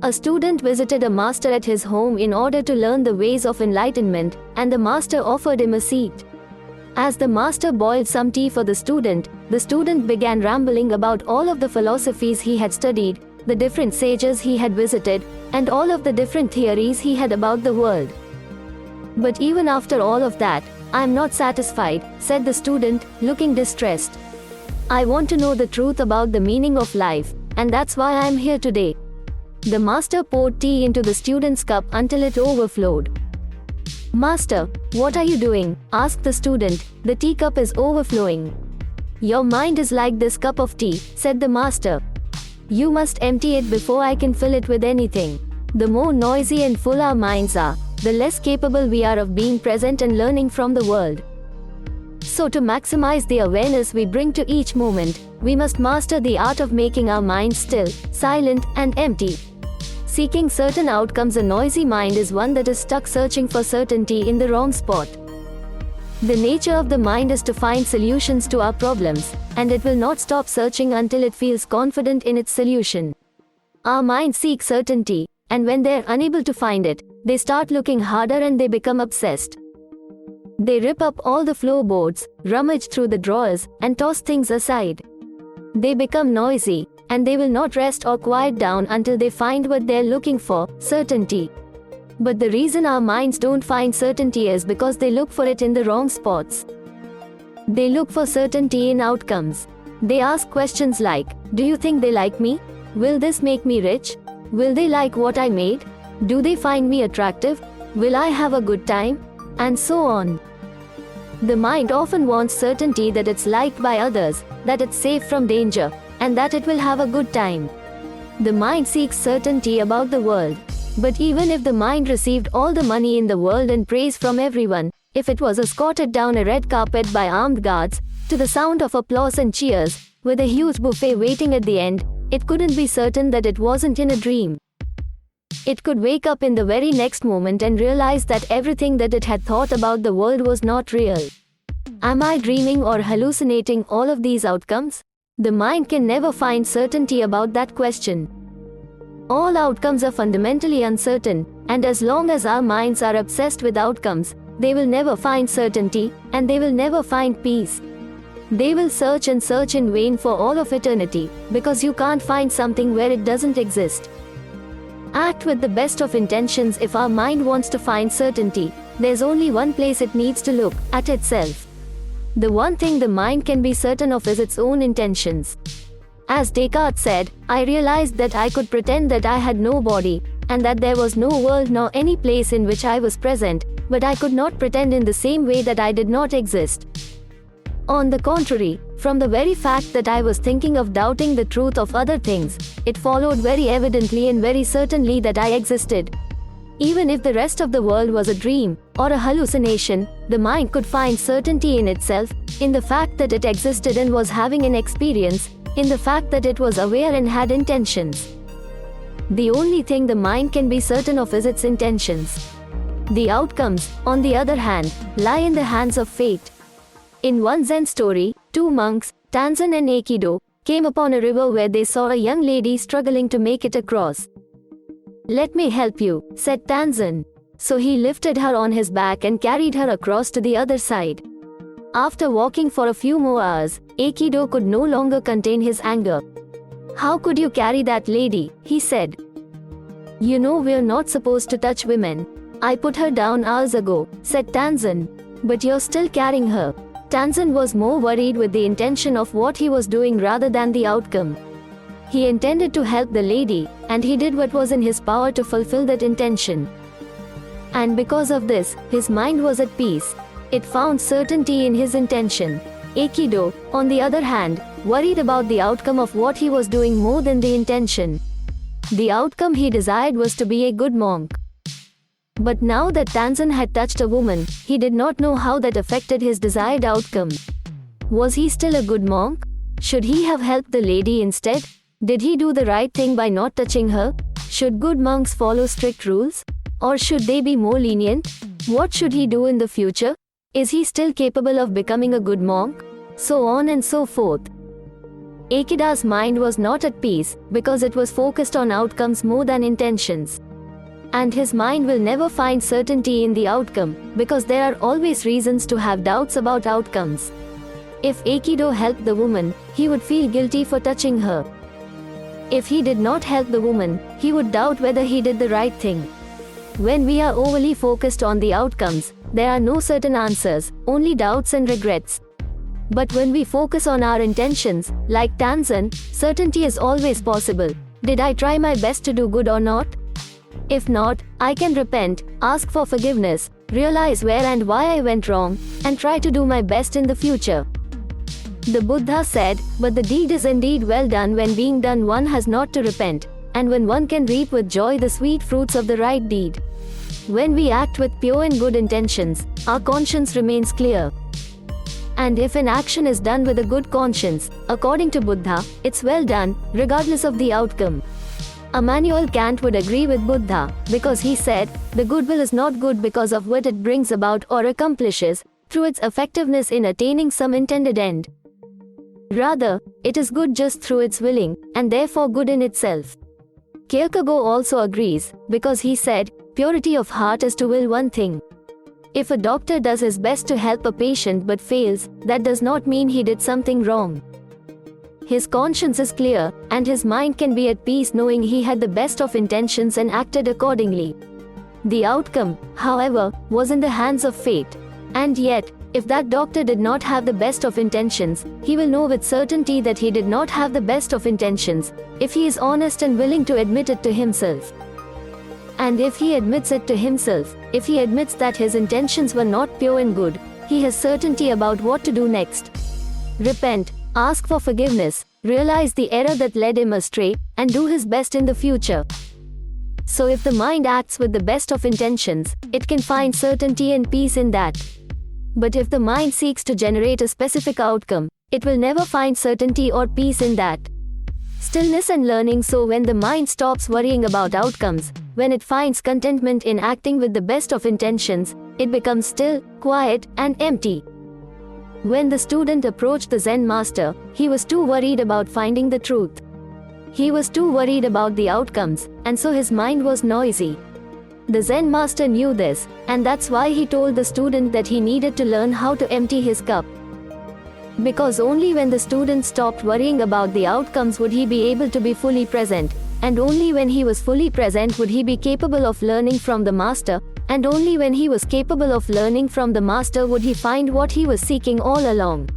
A student visited a master at his home in order to learn the ways of enlightenment, and the master offered him a seat. As the master boiled some tea for the student began rambling about all of the philosophies he had studied, the different sages he had visited, and all of the different theories he had about the world. "But even after all of that, I am not satisfied," said the student, looking distressed. "I want to know the truth about the meaning of life, and that's why I am here today." The master poured tea into the student's cup until it overflowed. "Master, what are you doing?" asked the student. "The teacup is overflowing." "Your mind is like this cup of tea," said the master. "You must empty it before I can fill it with anything. The more noisy and full our minds are, the less capable we are of being present and learning from the world. So to maximize the awareness we bring to each moment, we must master the art of making our minds still, silent, and empty. Seeking certain outcomes, a noisy mind is one that is stuck searching for certainty in the wrong spot. The nature of the mind is to find solutions to our problems, and it will not stop searching until it feels confident in its solution. Our minds seek certainty, and when they are unable to find it, they start looking harder and they become obsessed. They rip up all the floorboards, rummage through the drawers, and toss things aside. They become noisy, and they will not rest or quiet down until they find what they're looking for, certainty. But the reason our minds don't find certainty is because they look for it in the wrong spots. They look for certainty in outcomes. They ask questions like, "Do you think they like me? Will this make me rich? Will they like what I made? Do they find me attractive? Will I have a good time?" And so on. The mind often wants certainty that it's liked by others, that it's safe from danger, and that it will have a good time. The mind seeks certainty about the world. But even if the mind received all the money in the world and praise from everyone, if it was escorted down a red carpet by armed guards, to the sound of applause and cheers, with a huge buffet waiting at the end, it couldn't be certain that it wasn't in a dream. It could wake up in the very next moment and realize that everything that it had thought about the world was not real. Am I dreaming or hallucinating all of these outcomes? The mind can never find certainty about that question. All outcomes are fundamentally uncertain, and as long as our minds are obsessed with outcomes, they will never find certainty, and they will never find peace. They will search and search in vain for all of eternity, because you can't find something where it doesn't exist. Act with the best of intentions. If our mind wants to find certainty, there's only one place it needs to look, at itself. The one thing the mind can be certain of is its own intentions. As Descartes said, "I realized that I could pretend that I had no body, and that there was no world nor any place in which I was present, but I could not pretend in the same way that I did not exist." On the contrary, from the very fact that I was thinking of doubting the truth of other things, it followed very evidently and very certainly that I existed. Even if the rest of the world was a dream, or a hallucination, the mind could find certainty in itself, in the fact that it existed and was having an experience, in the fact that it was aware and had intentions. The only thing the mind can be certain of is its intentions. The outcomes, on the other hand, lie in the hands of fate. In one Zen story, two monks, Tanzan and Aikido, came upon a river where they saw a young lady struggling to make it across. "Let me help you," said Tanzan. So he lifted her on his back and carried her across to the other side. After walking for a few more hours, Aikido could no longer contain his anger. "How could you carry that lady?" he said. "You know we're not supposed to touch women. I put her down hours ago," said Tanzan. "But you're still carrying her." Tanzan was more worried with the intention of what he was doing rather than the outcome. He intended to help the lady, and he did what was in his power to fulfill that intention. And because of this, his mind was at peace. It found certainty in his intention. Aikido, on the other hand, worried about the outcome of what he was doing more than the intention. The outcome he desired was to be a good monk. But now that Tanzan had touched a woman, he did not know how that affected his desired outcome. Was he still a good monk? Should he have helped the lady instead? Did he do the right thing by not touching her? Should good monks follow strict rules? Or should they be more lenient? What should he do in the future? Is he still capable of becoming a good monk? So on and so forth. Aikida's mind was not at peace because it was focused on outcomes more than intentions. And his mind will never find certainty in the outcome because there are always reasons to have doubts about outcomes. If Aikido helped the woman, he would feel guilty for touching her. If he did not help the woman, he would doubt whether he did the right thing. When we are overly focused on the outcomes, there are no certain answers, only doubts and regrets. But when we focus on our intentions, like Tanzan, certainty is always possible. Did I try my best to do good or not? If not, I can repent, ask for forgiveness, realize where and why I went wrong, and try to do my best in the future. The Buddha said, but the deed is indeed well done when being done one has not to repent, and when one can reap with joy the sweet fruits of the right deed. When we act with pure and good intentions, our conscience remains clear. And if an action is done with a good conscience, according to Buddha, it's well done, regardless of the outcome. Immanuel Kant would agree with Buddha, because he said, the goodwill is not good because of what it brings about or accomplishes, through its effectiveness in attaining some intended end. Rather, it is good just through its willing, and therefore good in itself. Kierkegaard also agrees, because he said, purity of heart is to will one thing. If a doctor does his best to help a patient but fails, that does not mean he did something wrong. His conscience is clear, and his mind can be at peace knowing he had the best of intentions and acted accordingly. The outcome, however, was in the hands of fate. And yet, if that doctor did not have the best of intentions, he will know with certainty that he did not have the best of intentions, if he is honest and willing to admit it to himself. And if he admits it to himself, if he admits that his intentions were not pure and good, he has certainty about what to do next. Repent, ask for forgiveness, realize the error that led him astray, and do his best in the future. So if the mind acts with the best of intentions, it can find certainty and peace in that. But if the mind seeks to generate a specific outcome, it will never find certainty or peace in that. Stillness and learning. So when the mind stops worrying about outcomes, when it finds contentment in acting with the best of intentions, it becomes still, quiet, and empty. When the student approached the Zen master, he was too worried about finding the truth. He was too worried about the outcomes, and so his mind was noisy. The Zen master knew this, and that's why he told the student that he needed to learn how to empty his cup. Because only when the student stopped worrying about the outcomes would he be able to be fully present, and only when he was fully present would he be capable of learning from the master, and only when he was capable of learning from the master would he find what he was seeking all along.